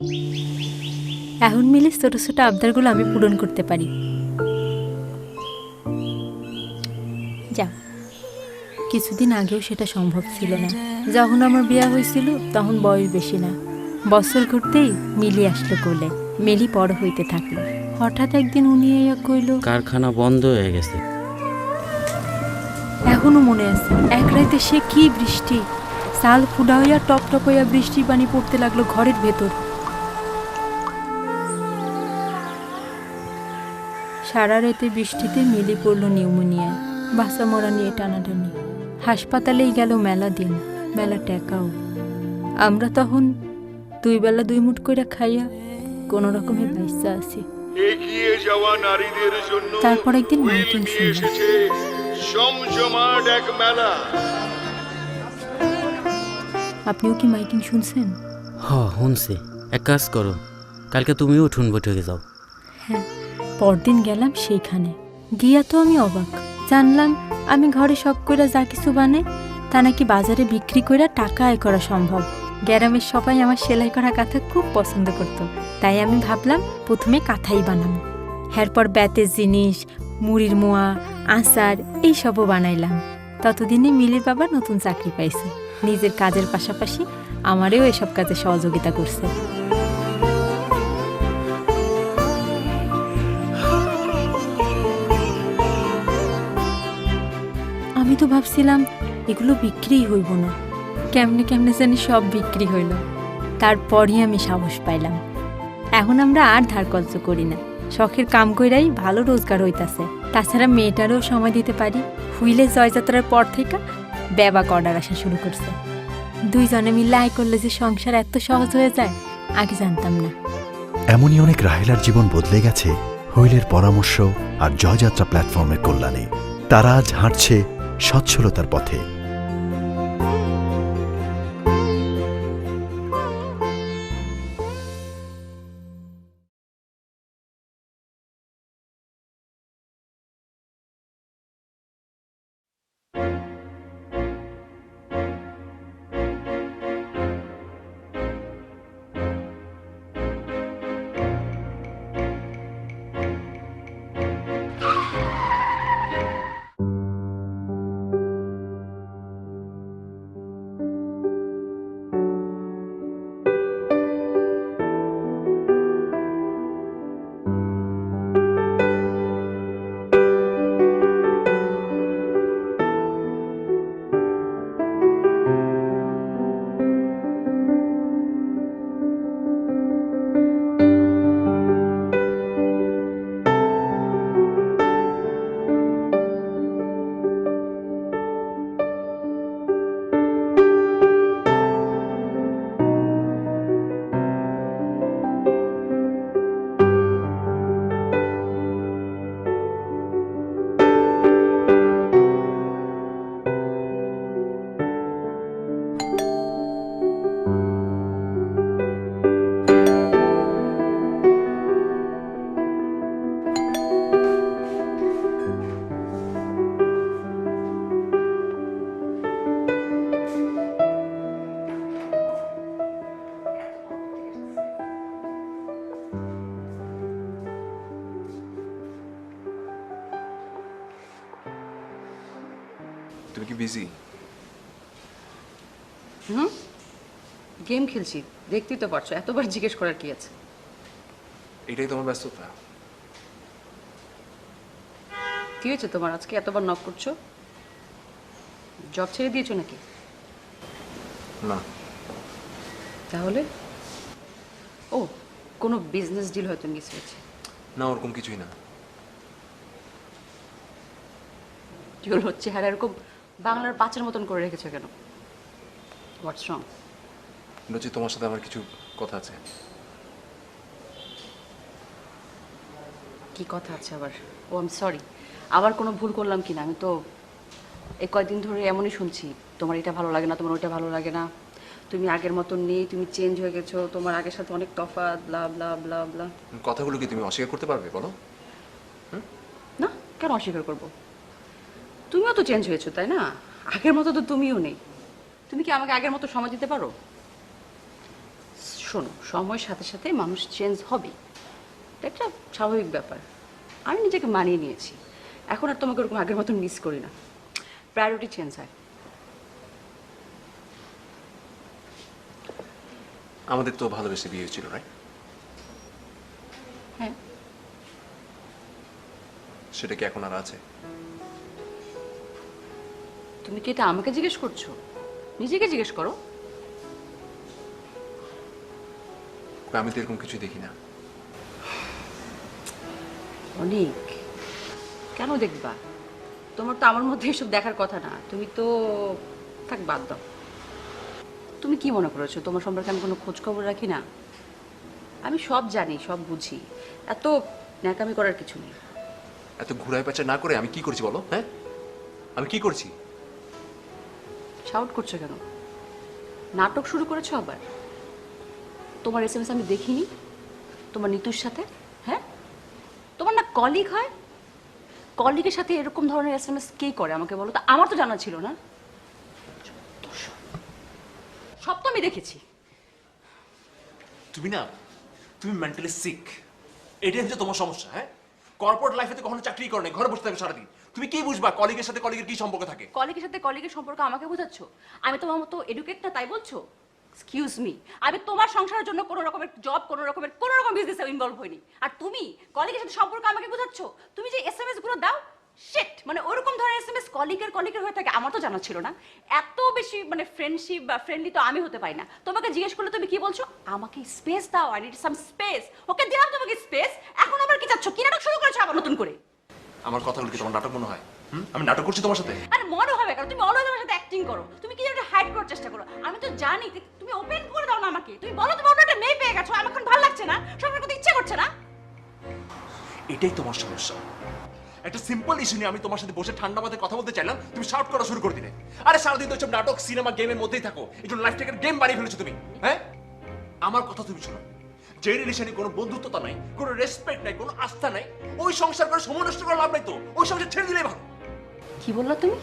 এখন মিলে ছোট ছোট আবদারগুলো আমি পূরণ করতে পারি। যাও, কিছুদিন আগেও সেটা সম্ভব ছিল না। যখন আমার বিয়ে হয়েছিল তখন বয়স বেশি না, বছর ঘুরতেই মিলি আসলো কোলে। মিলি বড় হইতে থাকলো। হঠাৎ একদিন উনি কইল, কারখানা বন্ধ হয়ে গেছে। এখনো মনে আছে এক রাইতে সে কি বৃষ্টি, চাল ফুডা হইয়া টপ টপ হইয়া বৃষ্টির পানি পড়তে লাগলো ঘরের ভেতর। সারা রাতে বৃষ্টিতে মিলি পড়ল নিউমোনিয়া, বাসা মরা নিয়ে টানাটানি। হাসপাতালেই গেল মেলা দিন, মেলা টাকাও। আমরা তখন 2 বেলা 2 মুঠ কইরা খাইয়া কোন রকমে বাইসা আছি। এগিয়ে যাওয়া নারীদের জন্য তারপর একদিন মাইকিং শুনলাম। এসেছে সমজমাট এক মেলা। আপনিও কি মাইকিং শুনছেন? শুনছি। এক কাজ করো, কালকে তুমিও উঠুন বৈঠকে যাও। হ্যাঁ, পরদিন গেলাম সেইখানে। গিয়া তো আমি অবাক, জানলাম আমি ঘরে শখ কইরা যা কিছু বানাই তা নাকি বাজারে বিক্রি কইরা টাকা আয় করা সম্ভব। গ্রামের সবাই আমার সেলাই করা কাঁথা খুব পছন্দ করত, তাই আমি ভাবলাম প্রথমে কাঁথাই বানাবো। এরপর ব্যাতের জিনিস, মুড়ির মোয়া, আচার এইসবও বানাইলাম। ততদিনে মিলির বাবা নতুন চাকরি পাইছে, নিজের কাজের পাশাপাশি আমারেও এসব কাজে সহযোগিতা করছে। আমি তো ভাবছিলাম এগুলো বিক্রিই হইব না, কেমনে কেমনে জানি সব বিক্রি হইল। তারপরই আমি সাহস পাইলাম। এখন আমরা আর ধার কর্জ করি না, শখের কাম কইরাই ভালো রোজগার হইতাছে। তাছাড়া মেয়েটারও সময় দিতে পারি। হুইলে জয়যাত্রার পর থেকে ব্যাবাক অর্ডার আসা শুরু করছে। 2 জনে মিলে আয় করলে যে সংসার এত সহজ হয়ে যায় আগে জানতাম না। এমনই অনেক রাহেলার জীবন বদলে গেছে হুইলের পরামর্শ আর জয়যাত্রা প্ল্যাটফর্মের কল্যাণে। তারা আজ হাঁটছে সচ্ছলতার পথে। তুমি কি বিজি? গেম খেলছি, দেখতেই তো পারছো, এতবার জিজ্ঞেস করার কি আছে? এটাই তোমার ব্যস্ততা? কি হয়েছে তোমার আজকে এতবার নক করছো? জব ছেড়ে দিয়েছো নাকি? না। তাহলে ও কোনো বিজনেস ডিল হয়তো মিস হয়েছে। না, ওরকম কিছুই না। কি হলো, চেহারা এরকম বাংলার বাচ্চার মতন করে রেখেছো কেন? হোয়াটস রং? রচি, তোমার সাথে আমার কিছু কথা আছে। কি কথা আছে আবার? ও আই এম সরি, আবার কোনো ভুল করলাম কিনা? আমি তো এই কয়েকদিন ধরে এমনই শুনছি, তোমার এটা ভালো লাগে না, তোমার ওইটা ভালো লাগে না, তুমি আগের মতন নেই, তুমি চেঞ্জ হয়ে গেছো, তোমার আগের সাথে অনেক তফাৎ, ব্লা ব্লা ব্লা ব্লা। কথাগুলো কি তুমি অস্বীকার করতে পারবে বলো? না, কেন অস্বীকার করবো? তুমিও তো চেঞ্জ হয়েছো, তাই না? আগের মতো তো তুমিও নেই। তুমি কি আমাকে আগের মতো সময় দিতে পারো? শোনো, সময়ের সাথে সাথে মানুষ চেঞ্জ হবে, এটা একটা স্বাভাবিক ব্যাপার। আমি নিজেকে মানিয়ে নিয়েছি, এখন আর তোমাকে ওরকম আগের মতন মিস করি না। প্রায়োরিটি চেঞ্জ হয়। আমাদের তো ভালোবেসে বিয়ে হয়েছিল, রাইট? হ্যাঁ। সেটা কি এখন আর আছে? তুমি কি এটা আমাকে জিজ্ঞেস করছো? নিজেকে জিজ্ঞেস করো। আমি তো এরকম কিছু দেখি না। অনেক। কেন দেখবা? তোমার তো আমার মধ্যে এসব দেখার কথা না। তুমি তো থাক, বাদ দাও। তুমি কি মনে করেছো তোমার সম্পর্কে আমি কোনো খোঁজ খবর রাখি না? আমি সব জানি, সব বুঝি। এত ন্যাকামি করার কিছু নেই। এত ঘুরায় পেঁচা না করে আমি কি করছি বলো? হ্যাঁ, আমি কি করছি? শাউট করছো কেন? নাটক শুরু করেছো আবার? তোমার এসএমএস আমি দেখিনি তোমার নিতুর সাথে? হ্যাঁ, তোমার না কলিগ হয়? কলিগের সাথে এরকম ধরনের এসএমএস কে করে আমাকে বলো তো? আমার তো জানা ছিল না। সব তো আমি দেখেছি। তুমি মেন্টালি সিক। এটাই হচ্ছে তোমার সমস্যা। হ্যাঁ, কর্পোরেট লাইফে তো কখনো চাকরি করো না, ঘরে বসে থাকো সারাদিন। তুমি কি বুঝবা কলিগের সাথে কলিগের কি সম্পর্ক থাকে? কলিগের সাথে কলিগের সম্পর্ক আমাকে বোঝাচ্ছ? আমি তোমার মতো এডুকেট না তাই বলছো? এক্সকিউজ মি, আমি তোমার সংসারের জন্য কোনো রকমের জব, কোনো রকম বিজনেসে ইনভলভ হইনি। আর তুমি কলিগের সাথে সম্পর্ক আমাকে বোঝাচ্ছ? তুমি যে এসএমএস গুলো দাও, শিট, মানে ওরকম ধরনের এসএমএস কলিগের হয়ে থাকে, আমার তো জানা ছিল না। এত বেশি মানে ফ্রেন্ডশিপ বা ফ্রেন্ডলি তো আমি হতে পারি না। তোমাকে জিজ্ঞেস করলে তুমি কি বলছো? আমাকে স্পেস দাও, আই নিড সাম স্পেস। ওকে, দিলাম তোমাকে স্পেস। এখন আবার কি চাচ্ছ? কি নাটক শুরু করেছো আবার নতুন করে? আমার কথাগুলো কি তোমার নাটক মনে হয়? আমি নাটক করছি তোমার সাথে? আরে মনে হবে কারণ তুমি অলওয়েজ আমার সাথে অ্যাক্টিং করো। তুমি কি যেন হাইড করার চেষ্টা করো। আমি তো জানি যে তুমি ওপেন করে দাও না আমাকে। তুমি বলো তুমি অন্য একটা মেয়ে পেয়ে গেছো, আমার এখন ভালো লাগছে না, সবার কথা ইচ্ছা করছে না। এটাই তোমার সমস্যা। একটা সিম্পল ইস্যু নিয়ে আমি তোমার সাথে বসে ঠান্ডা মাথায় কথা বলতে চাইলাম, তুমি শাউট করা শুরু করে দিলে। আরে সারাদিন তো সব নাটক, সিনেমা, গেমের মধ্যেই থাকো। একটু লাইফটাকে গেম বানিয়ে ফেলেছো তুমি। হ্যাঁ, আমার কথা তুমি শোনো। যে রিলেশনে কোনো বন্ধুত্বতা নাই, কোনো রেসপেক্ট নাই, কোনো আস্থা নাই, ওই সংসার করে সময় নষ্ট করে লাভ নাই তো। ওই সংসার ছেড়ে দিলেই ভালো। কি বললা তুমি?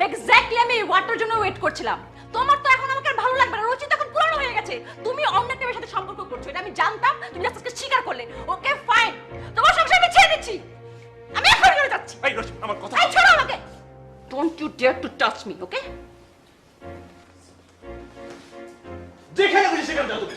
এক্স্যাক্টলি আমি এই ওয়ার্ডটার জন্য ওয়েট করছিলাম। তোমার তো এখন আমাকে আর ভালো লাগবে না, রুচি তো এখন পুরানো হয়ে গেছে। তুমি অন্য একটা মেয়ের সাথে সম্পর্ক করছো, এটা আমি জানতাম। তুমি জাস্ট আজকে স্বীকার করলে। ওকে ফাইন, তোমার সংসার আমি ছেড়ে দিচ্ছি। আমি এখন চলে যাচ্ছি। এই রোজ আমার কথা এই ছাড়ো আমাকে। Don't you dare to touch me, okay? যেখানে খুশি সেখানে যাও তুমি।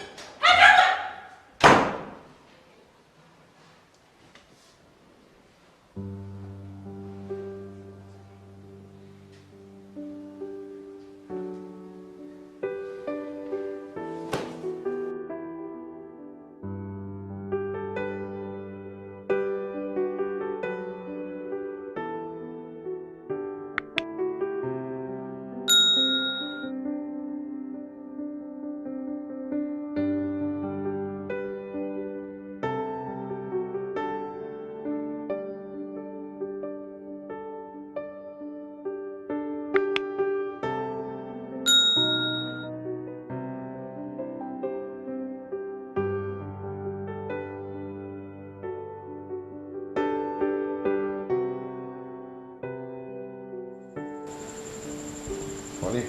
অনেক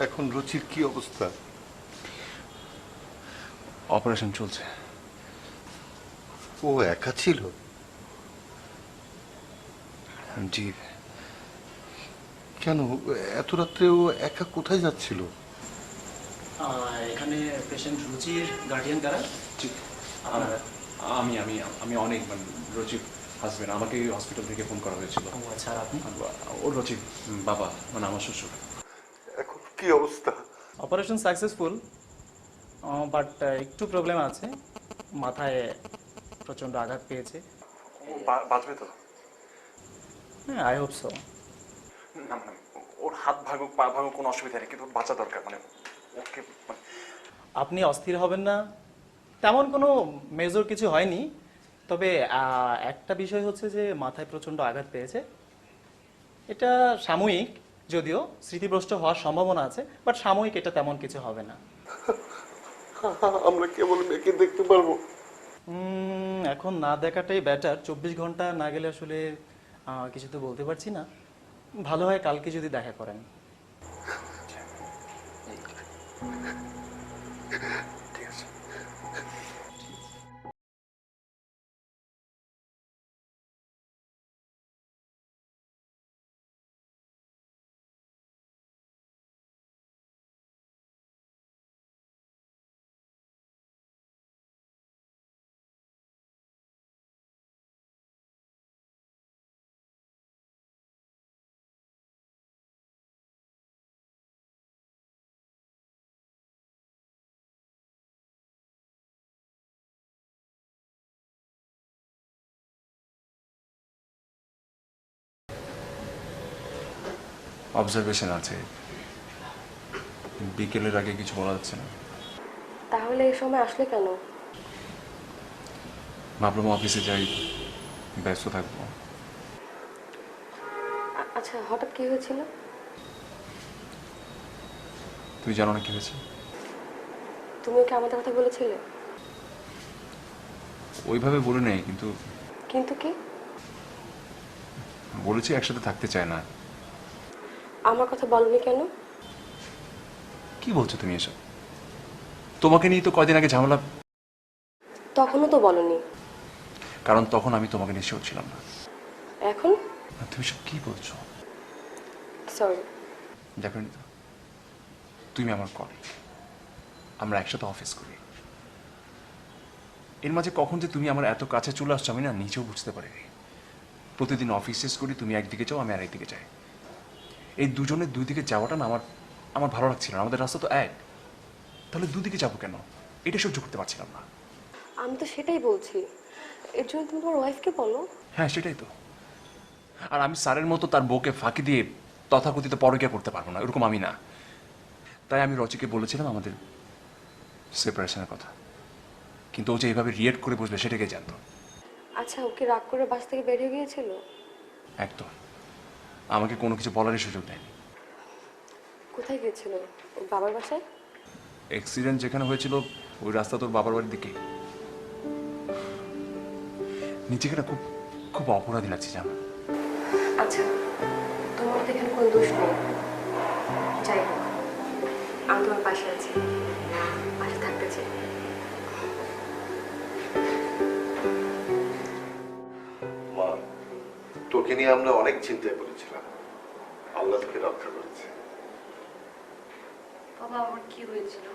এখন রুচির কি অবস্থা? অপারেশন চলছে। ও একা ছিল? জি। কেন এত রাত্রে ও একা কোথায় যাচ্ছিল? এখানে পেশেন্ট রুচির গার্ডিয়ান কারা? আপনারা? আমি আমি আমি অনেক মানে রচির হাজবেন্ড। আমাকে হসপিটাল থেকে ফোন করা হয়েছিল। ও আচ্ছা, আর আপনি? ও রচির বাবা, মানে আমার শ্বশুর। এখন কি অবস্থা? অপারেশন সাকসেসফুল, বাট একটু প্রবলেম আছে। মাথায় প্রচণ্ড আঘাত পেয়েছে। বাঁচবে তো? হ্যাঁ, আই হোপ সো। না মানে ওর হাত ভাঙুক, পা ভাঙুক, কোনো অসুবিধা নেই, কিন্তু ওর বাঁচা দরকার। মানে ওকে আপনি অস্থির হবেন না, তেমন কোনো মেজর কিছু হয়নি। তবে একটা বিষয় হচ্ছে যে মাথায় প্রচণ্ড আঘাত পেয়েছে। এটা সাময়িক, যদিও স্মৃতিভ্রষ্ট হওয়ার সম্ভাবনা আছে, বাট সাময়িক, এটা তেমন কিছু হবে না। আমরা কেবল মেয়েকে দেখতে পারবো? এখন না দেখাটাই বেটার। 24 ঘন্টা না গেলে আসলে কিছু তো বলতে পারছি না। ভালো হয় কালকে যদি দেখা করেন। ঠিক আছে। অবজারভেশন আছে, বিকেলের আগে কিছু বলা যাচ্ছে না। তাহলে এই সময় আসলে কেন? ভাবলাম অফিসে যাই, ব্যস্ত থাকবো। আচ্ছা, হঠাৎ কি হয়েছিল? তুই জানো না কি হয়েছে? তুমি ওকে আমাদের কথা বলেছিলে? ওইভাবে বলে নেই, কিন্তু কিন্তু কি? বলেছি একসাথে থাকতে চায় না। আমার কথা বলনি কেন? কি বলছো তুমি এসব? তোমাকে নিয়ে তো কয়দিন আগে ঝামেলা। তখনও তো বলনি। কারণ তখন আমি তোমাকে নিয়ে শিওর ছিলাম না। এখন? তুমি সব কি বলছো? সরি। দেখো তো, তুমি আমার কলিগ, আমরা একসাথে অফিস করি। এর মাঝে কখন যে তুমি আমার এত কাছে চলে আসছো আমি না নিজেও বুঝতে পারিনি। প্রতিদিন অফিস শেষ করি, তুমি একদিকে যাও, আমি আরেকদিকে যাই। এই দুজনের দুই দিকে যাওয়াটা না আমার ভালো লাগছিল না। আমাদের রাস্তা তো এক, তাহলে দুদিকে যাবো কেন? এটা সহ্য করতে পারছিলাম না। আমি তো সেটাই বলছি, এর জন্য তুমি তোমার ওয়াইফকে বলো। হ্যাঁ, সেটাই তো। আর আমি স্যারের মতো তার বউকে ফাঁকি দিয়ে তথাকথিত পরকীয়া করতে পারবো না, এরকম আমি না। তাই আমি রচিকে বলেছিলাম আমাদের সেপারেশনের কথা, কিন্তু ও যে এইভাবে রিয়েক্ট করে বসবে সেটাকে জানতো। আচ্ছা, ওকে রাগ করে বাস থেকে বের হয়ে গিয়েছিল? একদম, আমাকে কোনো কিছু বলারই সুযোগ দেয়নি। কোথায় গিয়েছিল? ওর বাবার বাসায়? অ্যাক্সিডেন্ট যেখানে হয়েছিল ওই রাস্তা তোর বাবার বাড়ির দিকে। নিজেকে না খুব খুব অপরাধী লাগছে জানো। আচ্ছা, তোমার তো এখানে কোনো দোষ নেই। যাই হোক, আমি তোমার পাশে আছি, পাশে থাকতে চাই। মা, তোকে নিয়ে আমরা অনেক চিন্তায় পড়েছিলাম, আল্লাহ তোকে রক্ষা করেছে। বাবা, আমার কি হয়েছিল?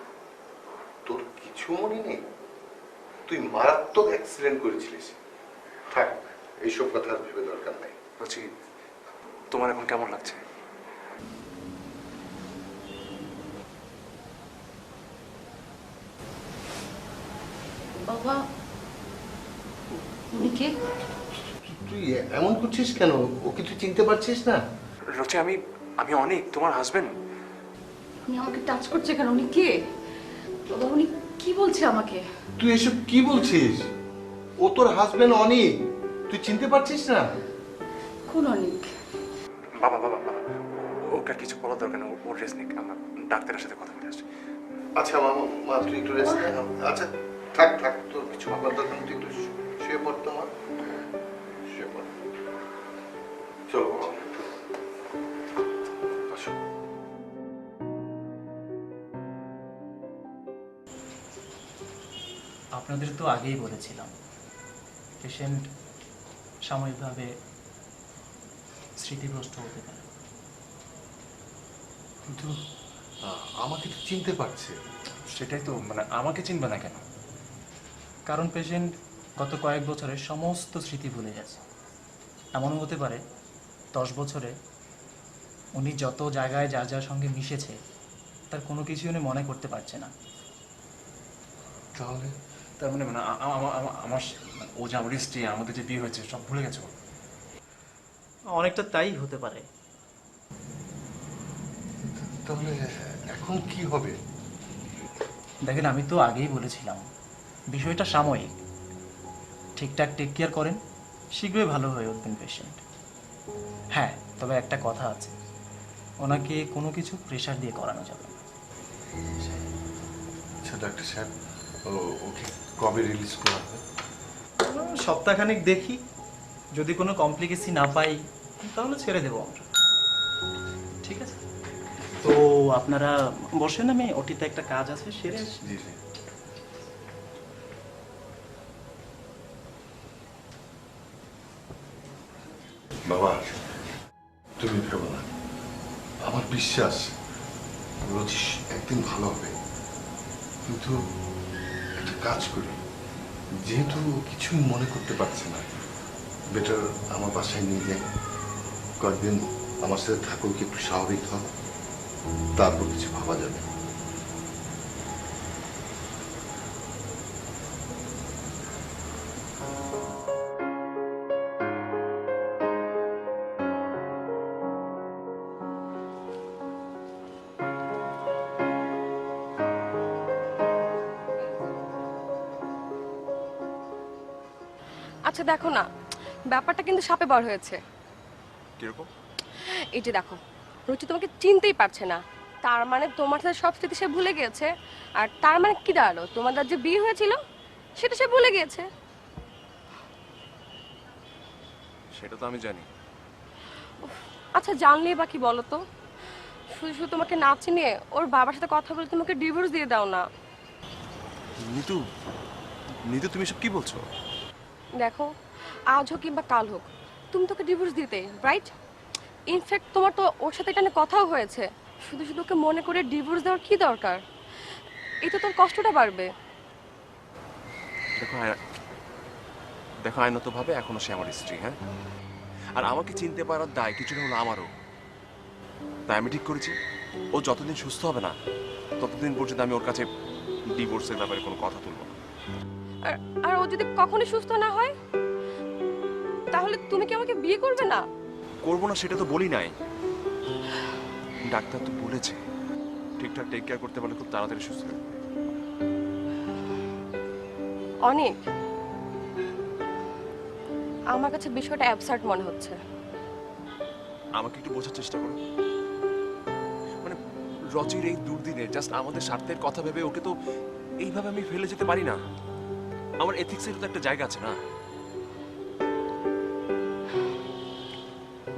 তোর কিছু মনে নেই? তুই মারাত্মক অ্যাক্সিডেন্ট করেছিলিস। থাক, এইসব কথা আর ভেবে দরকার নাই। রচি, তোমার এখন কেমন লাগছে? বাবা, উনি কে? তুই এমন করছিস কেন? ওকে তুই চিনতে পারছিস না? রচি, আমি অনেক তোমার হাজবেন্ড। উনি আমাকে টাচ করছে কেন? উনি কে? বাবা, উনি কি বলছে আমাকে? তুই এসব কি বলছিস? ও তোর হাজবেন্ড অনিক, তুই চিনতে পারছিস না? কোন অনেক? বাবা বাবা বাবা, ওকে আর কিছু বলার দরকার নেই, ওর রেস্ট নিক, আমরা ডাক্তারের সাথে কথা বলে আসছি। আচ্ছা মা, মা তুই একটু রেস্ট নে। আচ্ছা থাক থাক, তোর কিছু ভাবার দরকার নেই, তুই একটু শুয়ে পড়তো মা, শুয়ে পড়। চলো বাবা, আসো। আপনাদের তো আগেই বলেছিলাম পেশেন্ট সাময়িকভাবে স্মৃতিভ্রষ্ট হতে পারে। কিন্তু আমাকে তো চিনতে পারছে। সেটাই তো, মানে আমাকে চিনবে না কেন? কারণ পেশেন্ট গত কয়েক বছরের সমস্ত স্মৃতি ভুলে গেছে। এমনও হতে পারে 10 বছরে উনি যত জায়গায় যার যার সঙ্গে মিশেছে তার কোনো কিছুই উনি মনে করতে পারছে না। তাহলে তার মানে মানে আমার ও যে আমার স্ত্রী, আমাদের যে বিয়ে হয়েছে সব ভুলে গেছে ও। অনেকটা তাই হতে পারে। তাহলে এখন কি হবে? দেখেন, আমি তো আগেই বলেছিলাম বিষয়টা সাময়িক। ঠিকঠাক টেক কেয়ার করেন, শীঘ্রই ভালো হয়ে উঠবেন পেশেন্ট। হ্যাঁ, তবে একটা কথা আছে, ওনাকে কোনো কিছু প্রেশার দিয়ে করানো যাবে না। আচ্ছা ডাক্তার সাহেব, ওকে কবে রিলিজ করা হবে? সপ্তাহখানেক দেখি, যদি কোনো কমপ্লিকেসি না পাই তাহলে ছেড়ে দেবো আমরা। ঠিক আছে, তো আপনারা বসেন, আমি ওটিতে একটা কাজ আছে সেরে আসি। জি জি। বাবা তুমি ভেবো না, আমার বিশ্বাস রোজি একদিন ভালো হবে। কিন্তু একটা কাজ করি, যেহেতু কিছুই মনে করতে পারছে না, বেটার আমার বাসায় নিয়ে যাই, কয়েকদিন আমার সাথে থাকুক, একটু স্বাভাবিক হবে, তারপর কিছু ভাবা যাবে। আচ্ছা দেখো না, ব্যাপারটা কিন্তু সাপে বর হয়েছে। কিরকম? এই যে দেখো, রুচি তোমাকে চিনতেই পারছে না, তার মানে তোমার সাথে সব স্মৃতি সে ভুলে গিয়েছে। আর তার মানে কি দাঁড়ালো, তোমাদের যে বিয়ে হয়েছিল সেটা সে ভুলে গিয়েছে। সেটা তো আমি জানি। আচ্ছা জানলেই বা কি বলো তো, শুধু শুধু তোমাকে না চিনিয়ে ওর বাবার সাথে কথা বলে তোমাকে ডিভোর্স দিয়ে দাও না। নিতু, নিতু তুমি সব কি বলছো? দেখো, আজ হোক কিংবা কাল হোক তুমি তোকে ডিভোর্স দিতে, রাইট? ইনফ্যাক্ট তোমার তো ওর সাথে এটা নিয়ে কথাও হয়েছে। শুধু শুধু ওকে মনে করে ডিভোর্স দেওয়ার কি দরকার? এতে তোর কষ্টটা বাড়বে। দেখো আইনতভাবে এখনো সে আমার স্ত্রী, হ্যাঁ, আর আমাকে চিনতে পারার দায় কিছুটা হলো আমারও। তাই আমি ঠিক করেছি, ও যতদিন সুস্থ হবে না ততদিন পর্যন্ত আমি ওর কাছে ডিভোর্সের ব্যাপারে কোনো কথা তুলব না। আর ও যদি কখনোই সুস্থ না হয় তাহলে তুমি কি আমাকে বিয়ে করবে না? করবো না সেটা তো বলি নাই, ডাক্তার তো বলেছে ঠিকঠাক টেক কেয়ার করতে পারলে খুব তাড়াতাড়ি সুস্থ হবে। অনেক, আমার কাছে বিষয়টা অ্যাবসার্ড মনে হচ্ছে। আমাকে একটু বোঝার চেষ্টা করো। মানে রচির এই দুর্দিনে জাস্ট আমাদের স্বার্থের কথা ভেবে ওকে তো এইভাবে আমি ফেলে যেতে পারি না। আমার এথিক্সের তো একটা জায়গা আছে না?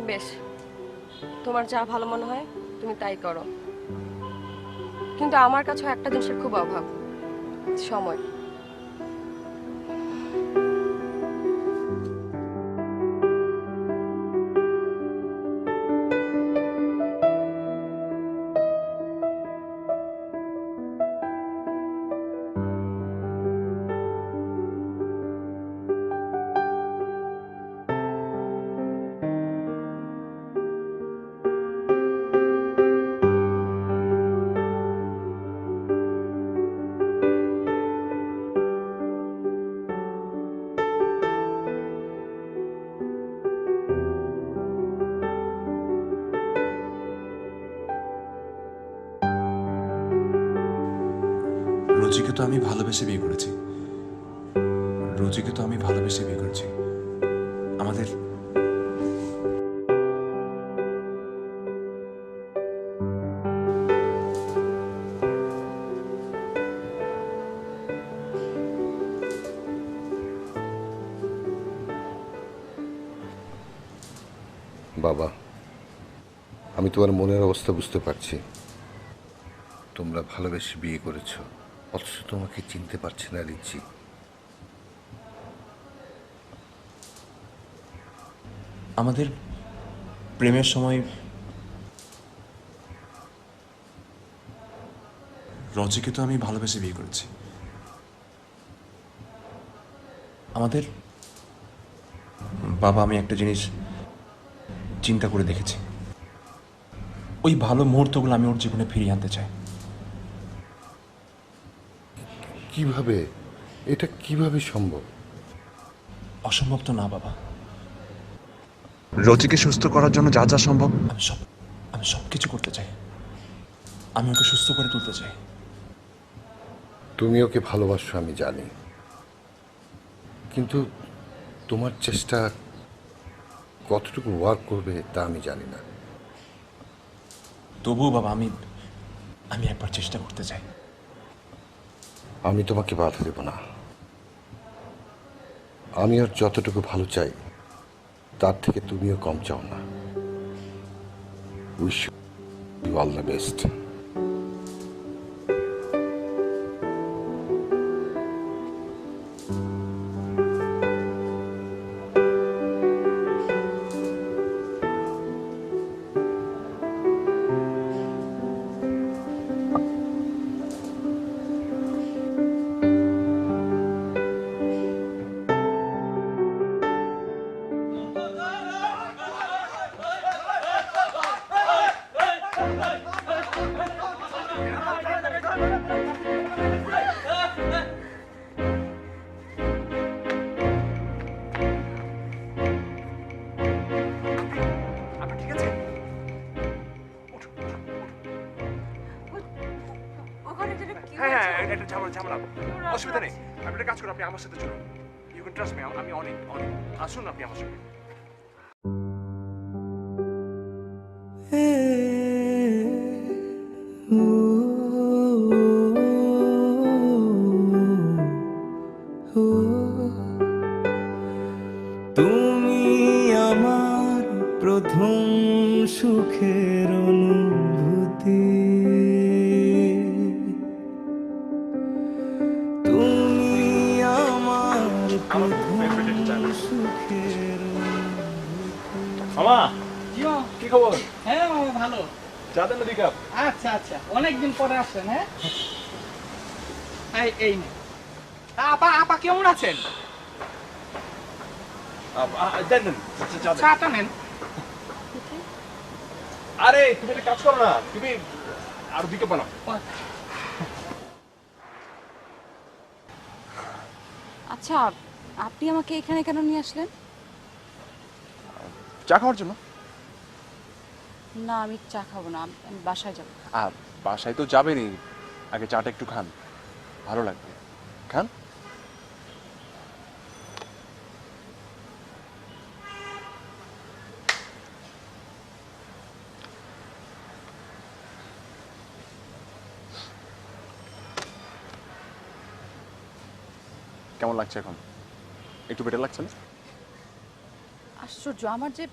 বেশ, তোমার যা ভালো মনে হয় তুমি তাই করো, কিন্তু আমার কাছেও একটা জিনিসের খুব অভাব, সময়। রোজিকে তো আমি ভালোবেসে বিয়ে করেছি, রোজিকে তো আমি ভালোবেসে বিয়ে করেছি। আমাদের বাবা, আমি তোমার মনের অবস্থা বুঝতে পারছি। তোমরা ভালোবেসে বিয়ে করেছো, অথচ তোমাকে চিনতে পারছি না রিচি। আমাদের প্রেমের সময় রজিকে তো আমি ভালোবেসে বিয়ে করেছি। আমাদের বাবা, আমি একটা জিনিস চিন্তা করে দেখেছি, ওই ভালো মুহূর্তগুলো আমি ওর জীবনে ফিরিয়ে আনতে চাই। কিভাবে? এটা কিভাবে সম্ভব? অসম্ভব তো না বাবা, রজিকে সুস্থ করার জন্য যা যা সম্ভব আমি সব কিছু করতে চাই। আমি ওকে সুস্থ করে তুলতে চাই। তুমি ওকে ভালোবাসো আমি জানি, কিন্তু তোমার চেষ্টা কতটুকু ওয়ার্ক করবে তা আমি জানি না। তবুও বাবা, আমি একবার চেষ্টা করতে চাই। আমি তোমাকে বাধা দেব না। আমি আর যতটুকু ভালো চাই তার থেকে তুমিও কম চাও না। Wish you all the best. আপনি ঠিক আছে? হ্যাঁ হ্যাঁ, এটা ঝামেলা অসুবিধা নেই। আপনি একটা কাজ করুন, আপনি আমার সাথে চলুন। ইউ ক্যান ট্রাস্ট মি, আমি অনেক আসুন আপনি আমার সঙ্গে। তুমি আমার প্রথম সুখের অনুভূতি, তুমি আমার প্রথম সুখের মামা কি খবর? হ্যাঁ মামা ভালো। চা দেন না কাপ? আচ্ছা আচ্ছা, অনেকদিন পরে আসছেন। হ্যাঁ এই নে। আপা আপা কেমন আছেন? দেন দেন চা দেন। চাটা নেন। আরে তুমি একটা কাজ করো না, তুমি আর 2 কাপ বানাও। আচ্ছা, আপনি আমাকে এখানে কেন নিয়ে আসলেন? চা খাওয়ার জন্য? না, আমি চা খাবো না, আমি বাসায় যাবো। বাসায় তো যাবেনই, আগে চাটা একটু খান, ভালো লাগবে। খান। কেমন লাগছে এখন? একটু বেটার লাগছে না? আশ্চর্য, আমার যে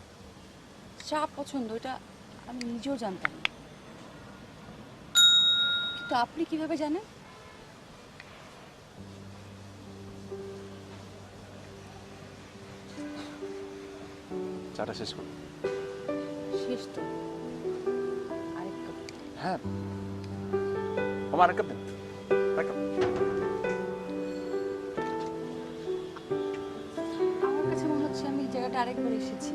চা পছন্দ এটা আমি নিজেও জানতাম না, কিন্তু আপনি কিভাবে জানেন? চাটা শেষ করুন। শেষ তো, আরেক কাপ। হ্যাঁ, আমার আরেক কাপ দেন। আরেক কাপ। আমার কাছে মনে হচ্ছে আমি এই জায়গাটা আরেকবার এসেছি।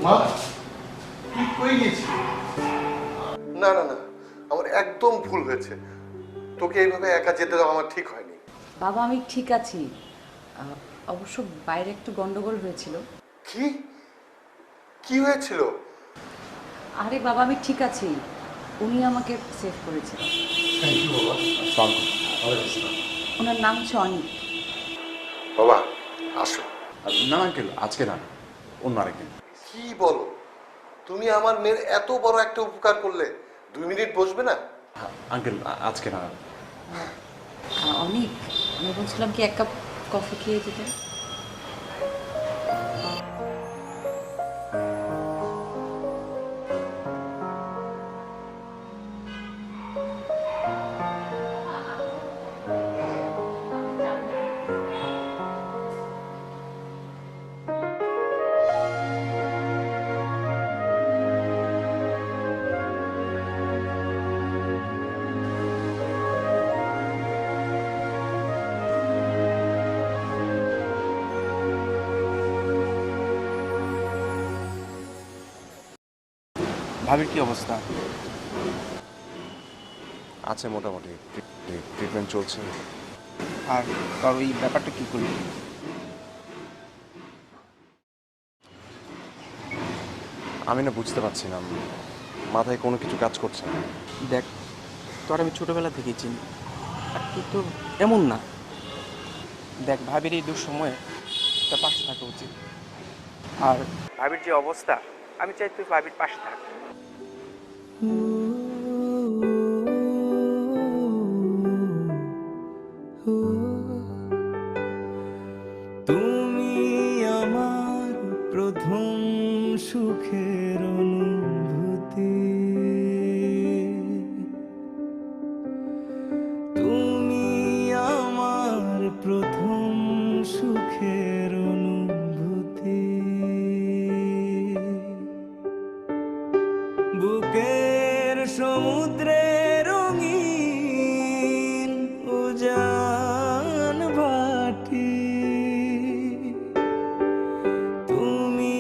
মা, তুই কই গেছিস? না না না, আমার একদম ভুল হয়েছে। তোকে এইভাবে একা যেতে দেওয়া আমার ঠিক হয়নি। বাবা, আমি ঠিক আছি। অবশ্য বাইরে একটু গন্ডগোল হয়েছিল। কি কি হয়েছিল? আরে বাবা, আমি ঠিক আছি, উনি আমাকে সেভ করেছেন। থ্যাংক ইউ বাবা। ওনার নাম হচ্ছে অনিক। বাবা আসো। না আঙ্কেল, আজকে না, অন্য আরেকদিন। কি বলো? তুমি আমার মেয়ের এত বড় একটা উপকার করলে, 2 মিনিট বসবে না? আঙ্কেল, আজকে না। অনিক, আমি বলছিলাম কি 1 কাপ কফি খেয়ে যেতেন। ভাবির কি অবস্থা? আছে মোটামুটি, ট্রিটমেন্ট চলছে। আর তোর ওই ব্যাপারটা কি করলি? আমি না বুঝতে পারছি না, মাথায় কোনো কিছু কাজ করছে না। দেখ, তোর আমি ছোটবেলা থেকেই চিনি, আর তুই তো এমন না। দেখ, ভাবির এই দুঃসময়ে তোর পাশে থাকা উচিত। আর ভাবির যে অবস্থা, আমি চাই তুই ভাবির পাশে থাক। তুমি আমার প্রথম সুখের অনুভূতি, তুমি আমার প্রথম সুখের অনুভূতি, বুকের সমুদ্রে রঙিন উজান ভাটি, তুমি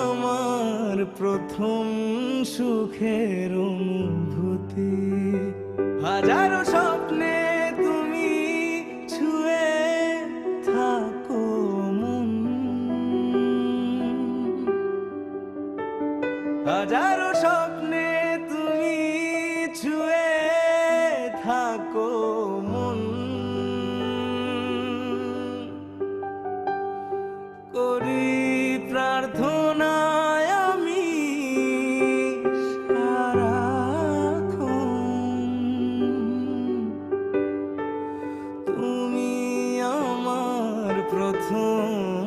আমার প্রথম সুখের অনুভূতি, হাজারো স্বপ্নে তুমি ছুঁয়ে থাকো মন, হাজারো স্বপ্নে তুমি ছুঁয়ে থাকো মন, করি প্রার্থনায় আমি সারাক্ষণ, তুমি আমার প্রথম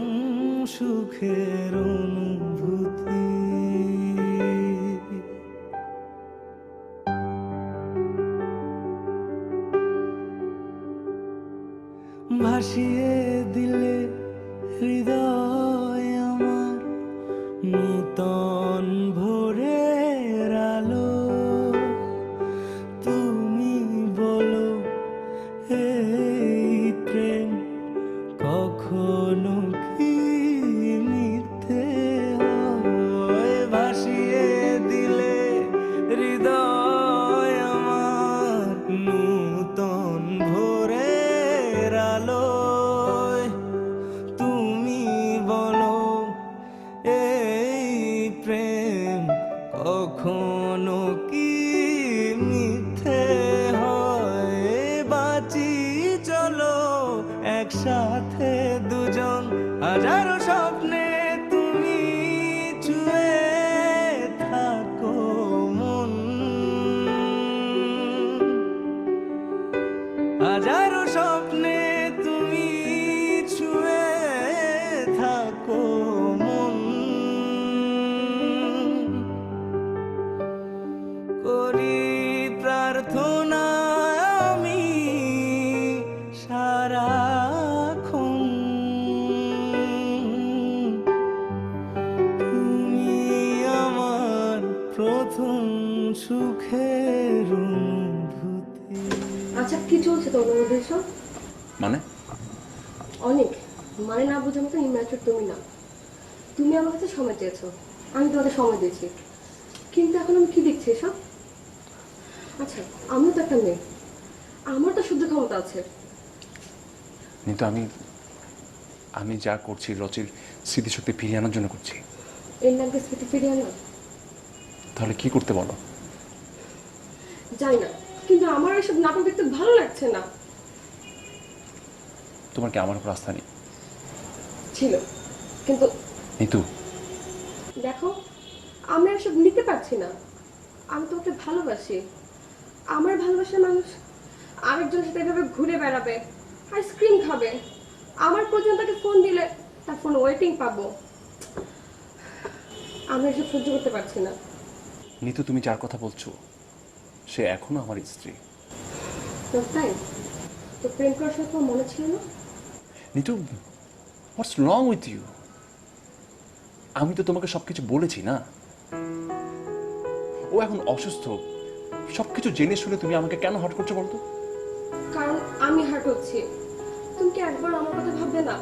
সুখের অনুভূতি। ভাসিয়ে দিলে হৃদয় আমার নূতন ভোরের আলো, তুমি বলো এই প্রেম কখনো কি মিথ্যে হয়, ভাসিয়ে দিলে হৃদয় আমার নূতন ভোরের আলো, তুমি বলো এই প্রেম কখনো কি মিথ্যে হয়, বাঁচি চলো একসাথে দুজন, হাজারো স্বপ্নে তুমি ছুঁয়ে থাকো মন, হাজারো স্বপ্নে তুমি ছুঁয়ে থাকো মন, করি প্রার্থনা আমি সারাক্ষণ, তুমি আমার প্রথম সুখের অনুভূতি। আচ্ছা, কি চলছে তোমার মধ্যে সব? মানে অনেক মানে না বোঝার মতো ইম্যাচুর তুমি না। তুমি আমার কাছে সময় চেয়েছো, আমি তোমাকে সময় দিয়েছি, কিন্তু এখন আমি কি দেখছি এসব? আচ্ছা, আমিও তো একটা মেয়ে, আমার তো সহ্য ক্ষমতা আছে। কিন্তু আমি যা করছি রচির স্মৃতিশক্তি ফিরিয়ে আনার জন্য করছি। এর নামকে স্মৃতি ফিরিয়ে আনা? তাহলে কি করতে বলো? যাই না, কিন্তু আমার এসব নাটক দেখতে ভালো লাগছে না। তোমার কি আমার উপর আস্থা নেই? ছিল, কিন্তু নিতু, দেখো, আমি এসব নিতে পারছি না। আমি তোমাকে ভালোবাসি, আমার ভালোবাসার মানুষ আরেকজনের সাথে এভাবে ঘুরে বেড়াবে, আইসক্রিম খাবে, আমার প্রয়োজন তাকে ফোন দিলে তার ফোন ওয়েটিং পাবো। আমি এসব সহ্য করতে পারছি না। নিতু, তুমি যার কথা বলছো সে এখনো আমার স্ত্রী। তাই তো প্রেম করার সময় তোমার মনে ছিল না? নিতু, হোয়াটস রং উইথ ইউ? আমি তো তোমাকে সবকিছু বলেছি না। ও এখন অসুস্থ, সবকিছু জেনে শুনে তুমি আমাকে কেন হট করছো বলতো? কারণ আমি হার্ট হচ্ছি। তুমি কি একবার আমার কথা ভাববে না?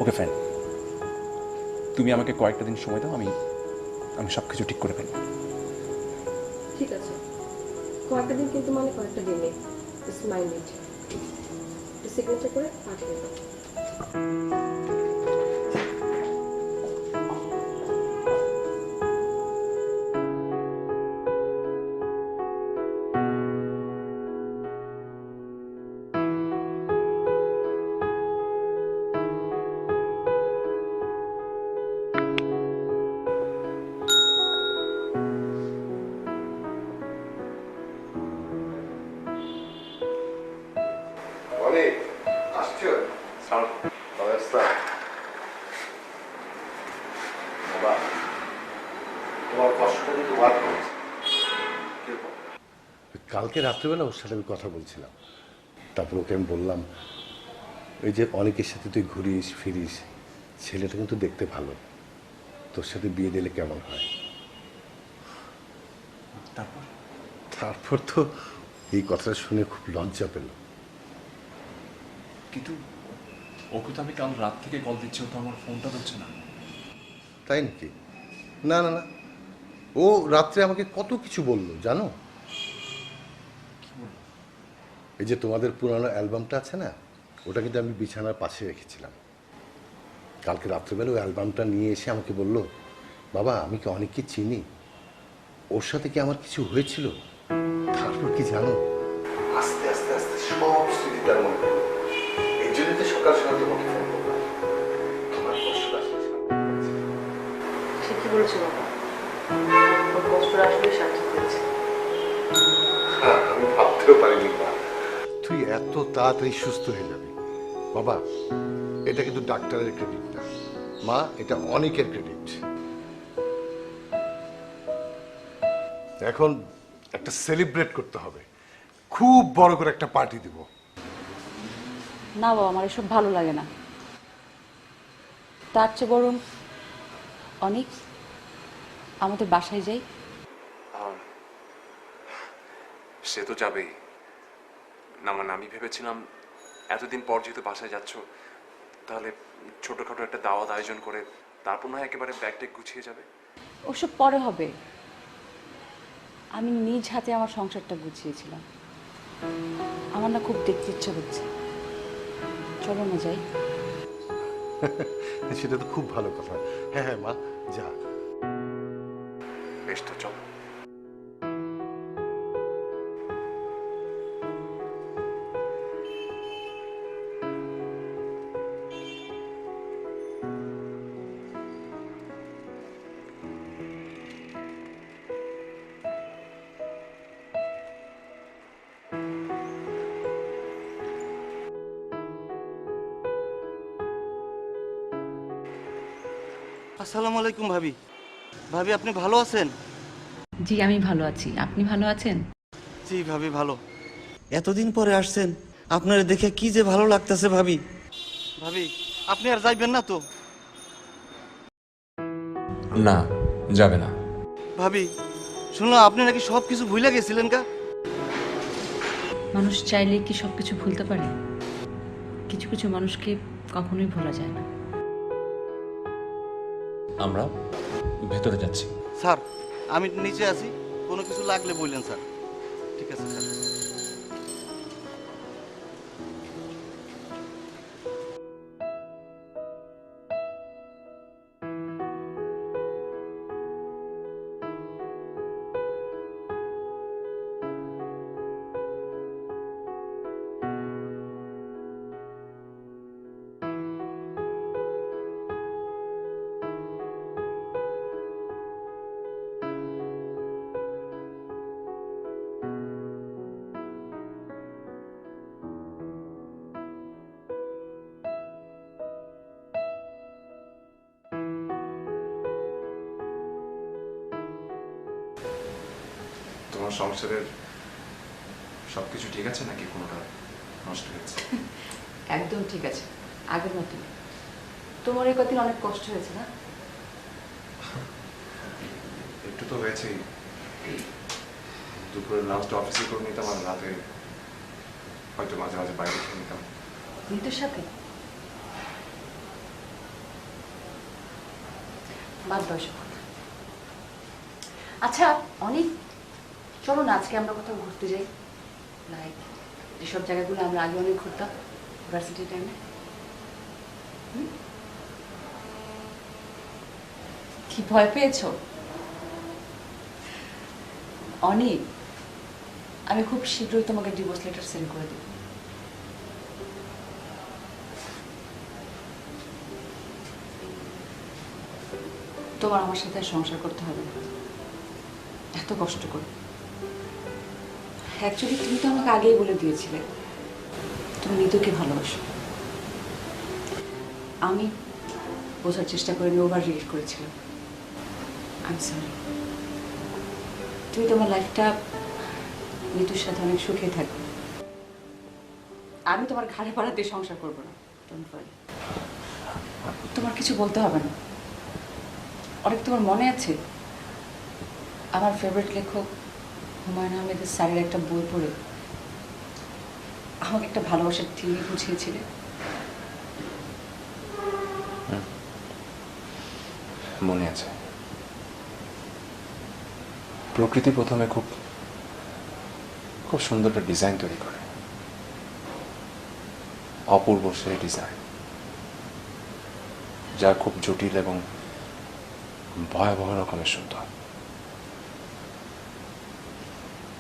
ওকে ফাইন, তুমি আমাকে কয়েকটা দিন সময় দাও, আমি সবকিছু ঠিক করে ফেলবো। ঠিক আছে, কয়েকটা দিন, কিন্তু মানে কয়েকটা দিন নেই। It's my need. সিগনেচার করে পাঠিয়ে দাও। তোমার কষ্টটা কিন্তু বার করেছে। কালকে রাত্রেবেলা ওর সাথে আমি কথা বলছিলাম, তারপর ওকে আমি বললাম ওই যে অনেকের সাথে তুই ঘুরিস ফিরিস, ছেলেটা কিন্তু দেখতে ভালো, তোর সাথে বিয়ে দিলে কেমন হয়। তারপর তো এই কথাটা শুনে খুব লজ্জা পেল। কিন্তু ওকে তো আমি কাল রাত থেকে কল দিচ্ছি, ও তো আমার ফোনটা ধরছে না। তাই নাকি? না না না, ও রাত্রে আমাকে কত কিছু বললো জানো। এই যে তোমাদের পুরানো অ্যালবামটা আছে না, ওটা কিন্তু আমি বিছানার পাশে রেখেছিলাম। কালকে রাত্রেবেলা ওই অ্যালবামটা নিয়ে এসে আমাকে বলল, বাবা আমি কি অনেককে চিনি, ওর সাথে কি আমার কিছু হয়েছিল। তারপর কি জানো, আস্তে আস্তে আস্তে সব স্মৃতি তার মনে পড়লো। এই জন্য তো সকাল সকাল তোমাকে ফোন করলাম, তোমার কষ্টটা ঠিকই বলেছো বাবা, ওর কষ্টটা আসলে সার্থক হয়েছে। আমি ভাবতেও পারিনি মা তুই এত তাড়াতাড়ি সুস্থ হয়ে যাবি। বাবা এটা কিন্তু ডাক্তারের ক্রেডিট না মা, এটা অনেকের ক্রেডিট। এখন একটা সেলিব্রেট করতে হবে, খুব বড় করে একটা পার্টি দিব। না বাবা, আমার এসব ভালো লাগে না। তার চেয়ে বরং অনেক আমাদের বাসায় যাই। সে তো যাবেই না, মানে আমি ভেবেছিলাম এতদিন পর যেহেতু বাসায় যাচ্ছ, তাহলে ছোটখাটো একটা দাওয়াত আয়োজন করে তারপর নয় একেবারে ব্যাগ ট্যাগ গুছিয়ে যাবে। ওসব পরে হবে, আমি নিজ হাতে আমার সংসারটা গুছিয়েছিলাম। আমার না খুব দেখতে ইচ্ছা হচ্ছে, চলো না যাই। সেটা তো খুব ভালো কথা। হ্যাঁ হ্যাঁ মা যা। বেশ, তো চলো। আসসালামু আলাইকুম ভাবি। ভাবি আপনি ভালো আছেন? জি আমি ভালো আছি, আপনি ভালো আছেন? জি ভাবি ভালো। এতদিন পরে আসছেন, আপনার দেখে কি যে ভালো লাগতেছে ভাবি। ভাবি আপনি আর যাইবেন না তো? না, যাবে না। ভাবি শুনলাম আপনি নাকি সব কিছু ভুলে গেছিলেন কা? মানুষ চাইলে কি সব কিছু ভুলতে পারে? কিছু কিছু মানুষকে কখনোই ভোলা যায় না। আমরা ভেতরে যাচ্ছি। স্যার আমি নিচে আছি, কোনো কিছু লাগলে বললেন স্যার। ঠিক আছে স্যার। তোমার সংসারের সবকিছু ঠিক আছে নাকি কোনোটা নষ্ট হয়েছে? একদম ঠিক আছে, আগের মতো। তোমার এই কদিন অনেক কষ্ট হয়েছে না? একটু তো হয়েছেই। দুপুরে লাঞ্চটা অফিসে করে নিতাম, আর রাতে হয়তো মাঝে মাঝে বাইরে খেয়ে নিতাম। নিতুর সাথে? বাদ দাও এসব কথা। আচ্ছা অনেক, চলো না আজকে আমরা কোথাও ঘুরতে যাই, লাইক যেসব জায়গাগুলো আমরা আগে অনেক ঘুরতাম ভার্সিটি টাইমে। কি ভয় পেয়েছো? অনেক, আমি খুব শীঘ্রই তোমাকে ডিভোর্স লেটার সেন্ড করে দেব। তোমার আমার সাথে আর সংসার করতে হবে না, এত কষ্ট করে। অ্যাকচুয়ালি তুমি তো আমাকে আগেই বলে দিয়েছিলে তুমি নিতুকে ভালোবাসো। আমি বোঝার চেষ্টা করে আমি ওভার রিয়েক্ট করেছিলাম। I am sorry. তুমি তোমার লাইফটা মৃত্যুর সাথে অনেক সুখে থাকবে। আমি তোমার ঘাড়ে পাড়াতে সংসার করবো না। Don't worry. তোমার কিছু বলতে হবে না। অনেক তোমার মনে আছে আমার ফেভারিট লেখক হুমায়ুন আহমেদের স্যারের একটা বই পড়ে আমাকে একটা ভালোবাসার থিওরি বুঝিয়েছিলে? মনে আছে। প্রকৃতি প্রথমে খুব খুব সুন্দর একটা ডিজাইন তৈরি করে, অপূর্ব সেই ডিজাইন, যা খুব জটিল এবং ভয়াবহ রকমের সুন্দর।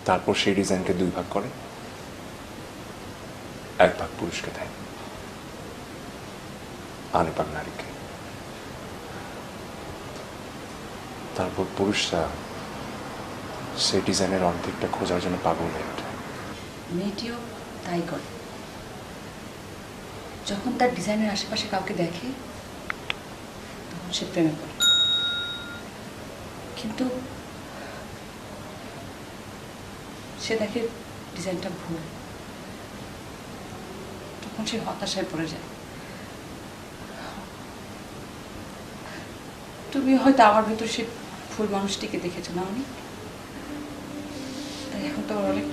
তারপর সেই ডিজাইনকে দুই ভাগ করে, এক ভাগ পুরুষকে দেয়, আরেক ভাগ নারীকে। তারপর পুরুষরা সেই ডিজাইনের অর্ধেকটা খোঁজার জন্য পাগল হয়ে ওঠে। মেয়েটিও তাই করে। যখন তার ডিজাইনের আশেপাশে কাউকে দেখে তখন সে প্রেমে পড়ে, কিন্তু সে দেখে ডিজাইনটা ভুল, তখন সে হতাশায় পড়ে যায়। তুমি হয়তো আমার ভেতর সে ফুল মানুষটিকে দেখেছো না? অনেক তাই এখন তোমার অনেক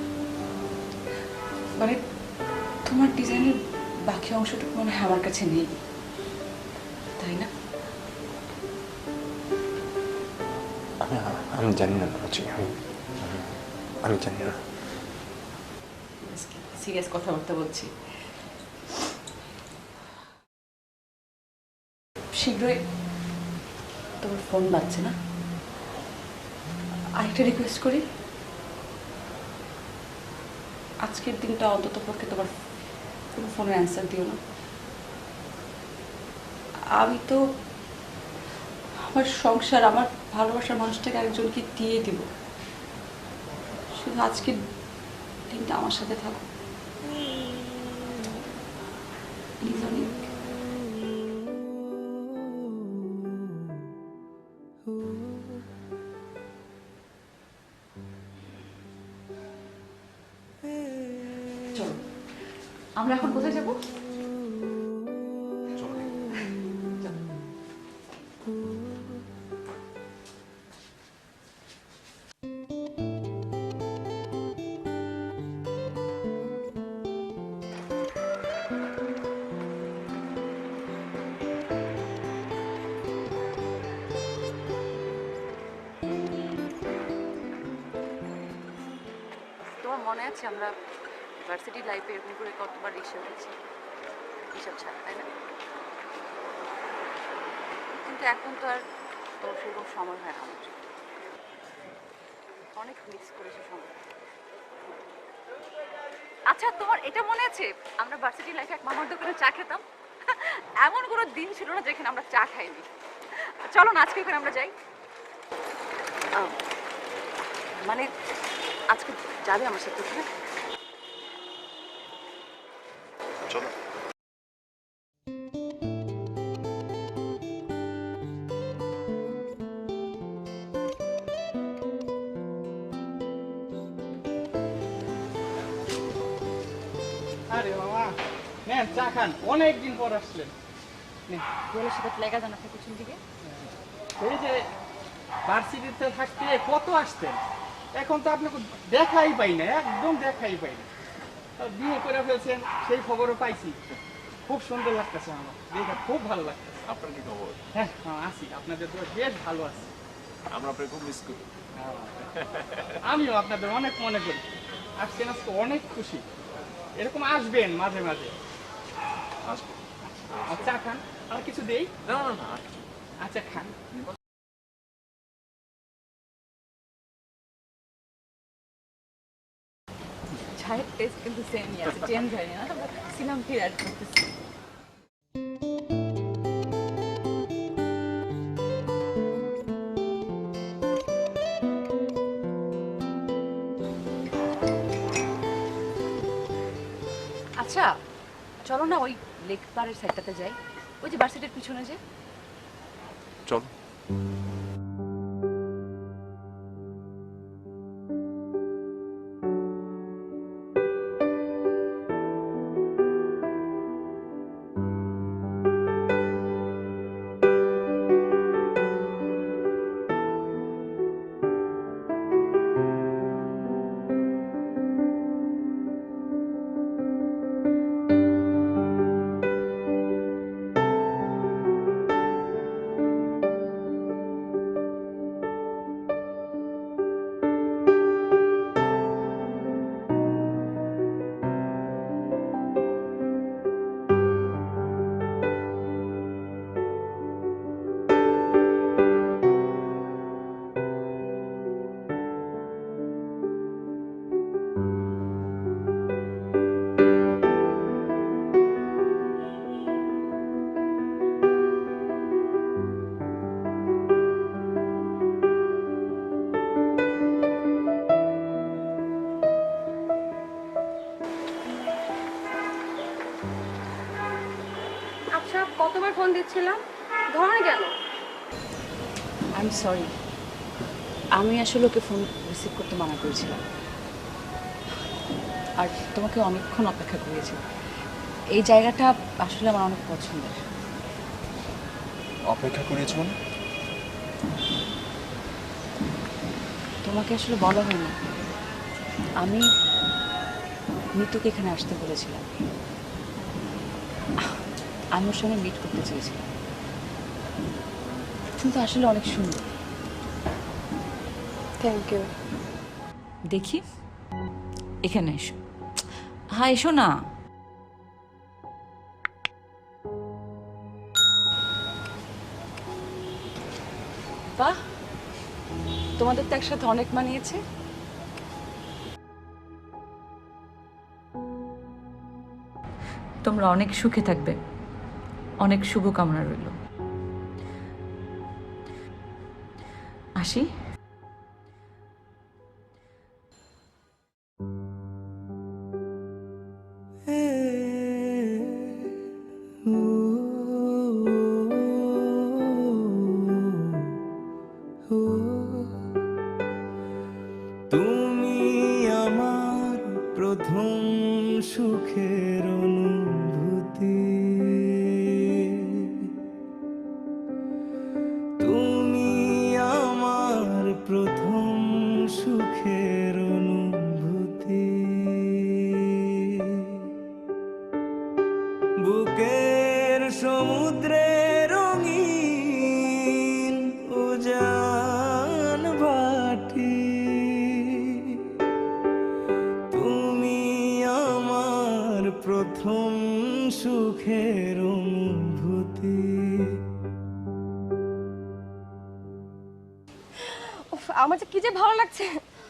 মানে তোমার ডিজাইনের বাকি অংশটুকু মনে হয় আমার কাছে নেই, তাই না? আমি জানি না রচি, আমি জানি না। সিরিয়াস কথাবার্তা বলছি। শীঘ্রই তোমার ফোন বাজছে না? আরেকটা রিকোয়েস্ট করি, আজকের দিনটা অন্তত পক্ষে তোমার কোনো ফোনের অ্যান্সার দিও না। আমি তো আমার সংসার, আমার ভালোবাসার মানুষটাকে একজনকে দিয়ে দিব। শুধু আজকের দিনটা আমার সাথে থাকো প্লিজ। অনেক চলো, আমরা এখন কোথায় যাবো? তোমার মনে আছে আমরা ভার্সিটি লাইফে এরকম করে কতবার রিক্সা উঠেছি, হিসাব ছাড়া, তাই না? কিন্তু এখন তো আর তোমার সেরকম সময় হয় না। আমার অনেক মিস করেছি সময়। আচ্ছা, তোমার এটা মনে আছে আমরা ভার্সিটি লাইফে এক মামার দোকানে চা খেতাম? এমন কোনো দিন ছিল না যেখানে আমরা চা খাইনি। চলো না আজকে ওখানে আমরা যাই। মানে আজকে যাবে আমার সাথে ওখানে? চলো। আরে মামা, নেন চা খান, অনেকদিন পর আসলেন। বলে সেটা লেখা জানা থাকে পিছন দিকে। এই যে ভার্সিটিতে থাকতে কত আসতেন, এখন তো আপনাকে দেখাই পাই না, একদম দেখাই পাই না। বিয়ে করে ফেলছেন সেই খবরও পাইছি। খুব সুন্দর লাগতেছে আমার, দেখে খুব ভালো লাগতেছে। আপনার কি খবর? হ্যাঁ আছি, আপনাদের তো বেশ ভালো আছি। আমরা আপনাকে খুব মিস করি। আমিও আপনাদের অনেক মনে করি। আসছেন আজকে অনেক খুশি। এরকম আসবেন মাঝে মাঝে। আসবো। চা খান, আর কিছু দেই? না না না, আচ্ছা খান। চায়ের টেস্ট কিন্তু সেমই আছে, চেঞ্জ হয়নি না। সিনাম ফির অ্যাড করতেছি। আচ্ছা চলো না ওই লেক পাড়ের সাইডটাতে যাই, ওই যে ভার্সিটির পিছনে যে। চলো। আচ্ছা, কতবার ফোন দিচ্ছিলাম, ধরো না কেন? আই এম সরি, আমি আসলে ওকে ফোন রিসিভ করতে মানা করেছিলাম, আর তোমাকে অনেকক্ষণ অপেক্ষা করিয়েছি। এই জায়গাটা আসলে আমার অনেক পছন্দের। অপেক্ষা করিয়েছো মানে? তোমাকে আসলে বলা হয়নি, আমি নিতুকে এখানে আসতে বলেছিলাম, আমি ওর সঙ্গে মিট করতে চেয়েছিলাম। কিন্তু আসলে অনেক সুন্দর। Thank you. দেখি, এখানে এসো। হ্যাঁ, এসো না। বাহ, তোমাদের তো একসাথে অনেক মানিয়েছে। তোমরা অনেক সুখে থাকবে, অনেক শুভকামনা রইল। আসি। তুমি আমার প্রথম সুখের অনুভূতি, তুমি আমার প্রথম সুখের অনুভূতি, বুকের সমুদ্রে রঙিন উজান ভাটি, তুমি আমার প্রথম সুখের অনুভূতি। উফ, আমার যে কি যে ভালো লাগছে,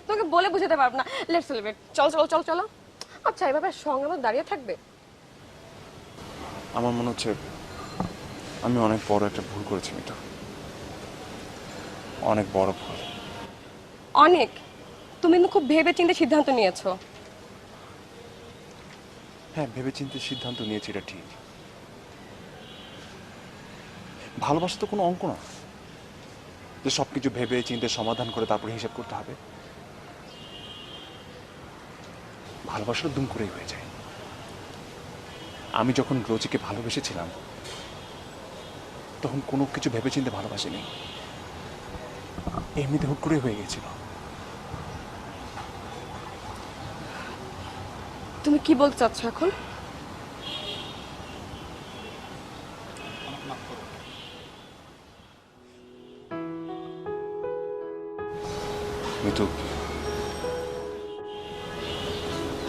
তোকে বলে বোঝাতে পারবো না। Let's celebrate. চল চলো চলো চলো। আচ্ছা, এভাবে সঙ্গে আমার দাঁড়িয়ে থাকবে? আমার মনে হচ্ছে আমি অনেক বড় একটা ভুল করেছি মিঠু, অনেক বড় ভুল। অনেক। তুমি কিন্তু খুব ভেবে চিন্তে সিদ্ধান্ত নিয়েছো। হ্যাঁ, ভেবেচিন্তে সিদ্ধান্ত নিয়েছি, এটা ঠিক। ভালোবাসা তো কোনো অঙ্ক না যে সবকিছু ভেবে চিন্তে সমাধান করে তারপরে হিসাব করতে হবে। ভালোবাসা দুম করেই হয়ে যায়। আমি যখন রোজিকে ভালোবেসেছিলাম তখন কোনো কিছু ভেবেচিন্তে ভালোবাসিনি, এমনিতে হুট করে হয়ে গেছিল। তুমি কি বলতে চাচ্ছ এখন? মিতু,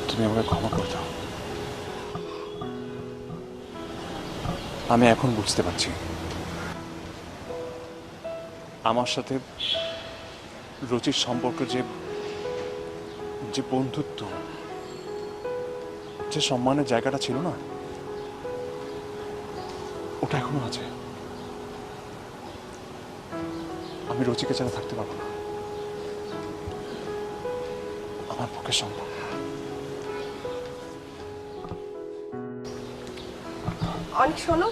তুমি আমাকে ক্ষমা করে দাও। আমি এখন বুঝতে পারছি আমার সাথে রুচির সম্পর্ক যে যে বন্ধুত্ব, যে সম্মানের জায়গাটা ছিল না, ওটা এখনো আছে। আমি রুচিকে ছাড়া থাকতে পারবো না, আমার পক্ষে সম্ভব। অনেক শোনো,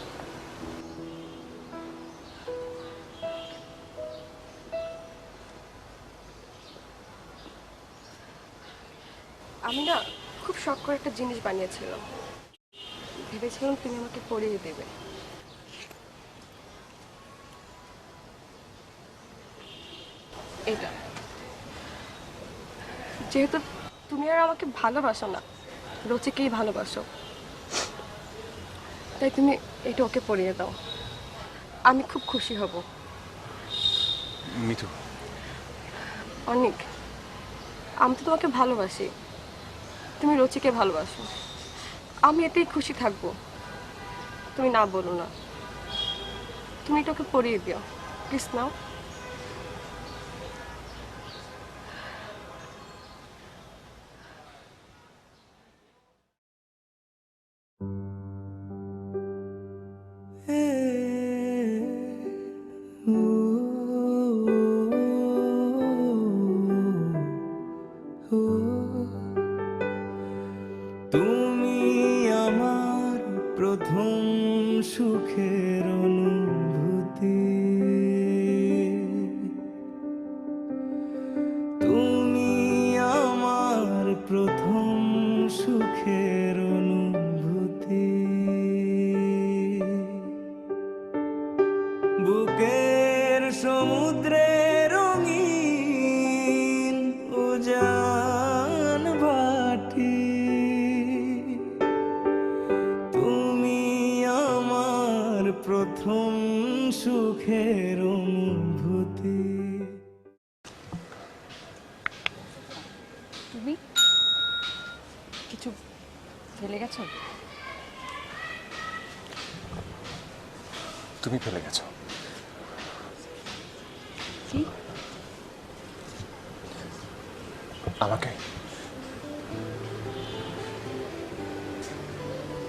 খুব শখ করে একটা জিনিস বানিয়েছিলাম, ভেবেছিলাম তুমি আমাকে পরিয়ে দেবে। এটা যেহেতু তুমি আর আমাকে ভালোবাসো না, রচিকেই ভালোবাসো, তাই তুমি এটা ওকে পরিয়ে দাও, আমি খুব খুশি হব। মিতু, অনেক, আমি তো তোমাকে ভালোবাসি, তুমি রচিকে ভালোবাসো, আমি এতেই খুশি থাকবো। তুমি না বলো না, তুমি এটা ওকে পরিয়ে দিও প্লিজ। নাও। তুমি আমার প্রথম সুখের অনুভূতি, তুমি আমার প্রথম সুখের অনুভূতি, বুকের সমুদ্রে রঙিন উজান ভাটি, তুমি আমার প্রথম সুখের অনুভূতি। তুমি কিছু ফেলে গেছো? তুমি ফেলে গেছো। কি? আমাকে।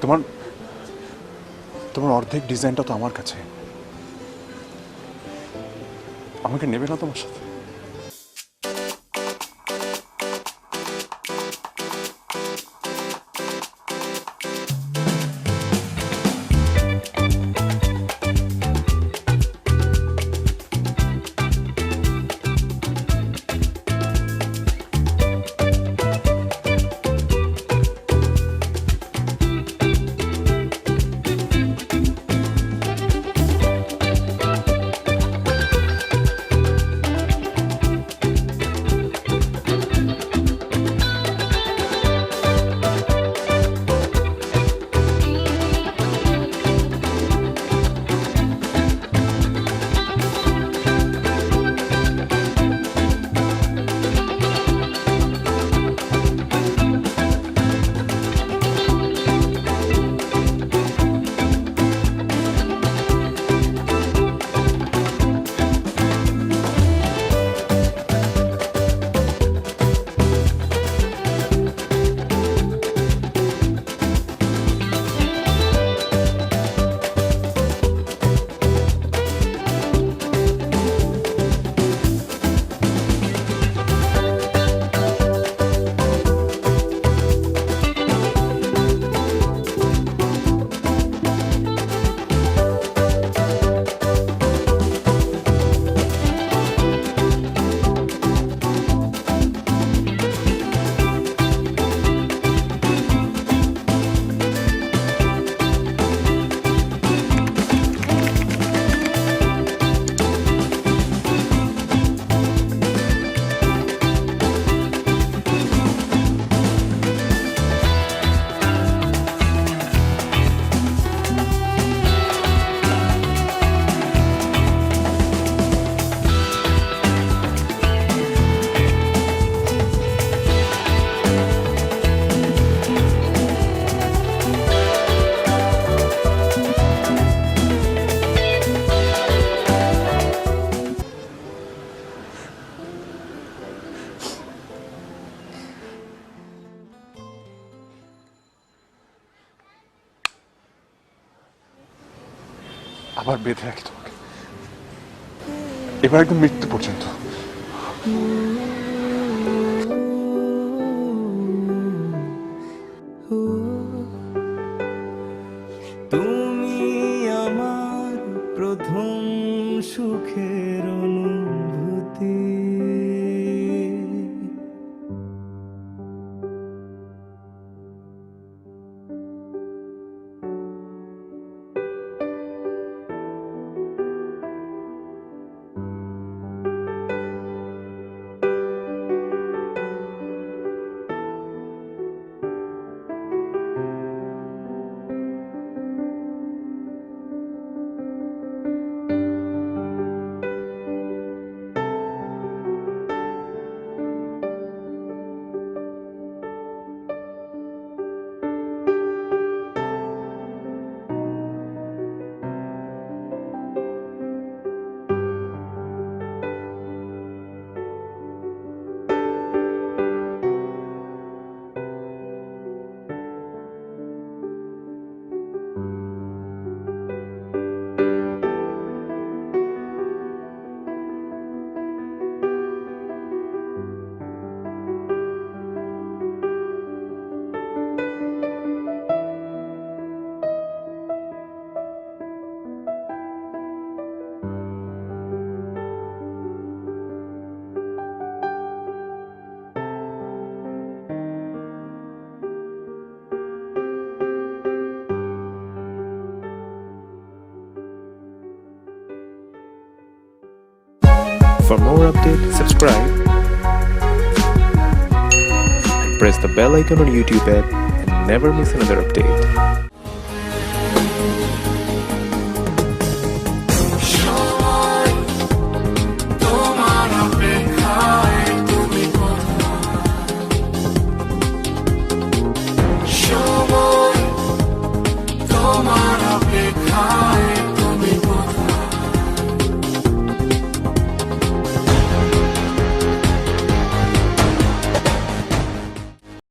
তোমার তোমার অর্ধেক ডিজাইনটা তো আমার কাছে, আমাকে নেবে না তোমার সাথে? আবার বেঁধে রাখি তোমাকে, এবার একদম মৃত্যু পর্যন্ত। তুমি আমার প্রথম সুখের অনুভূতি, For more updates, subscribe and press the bell icon on YouTube app and never miss another update.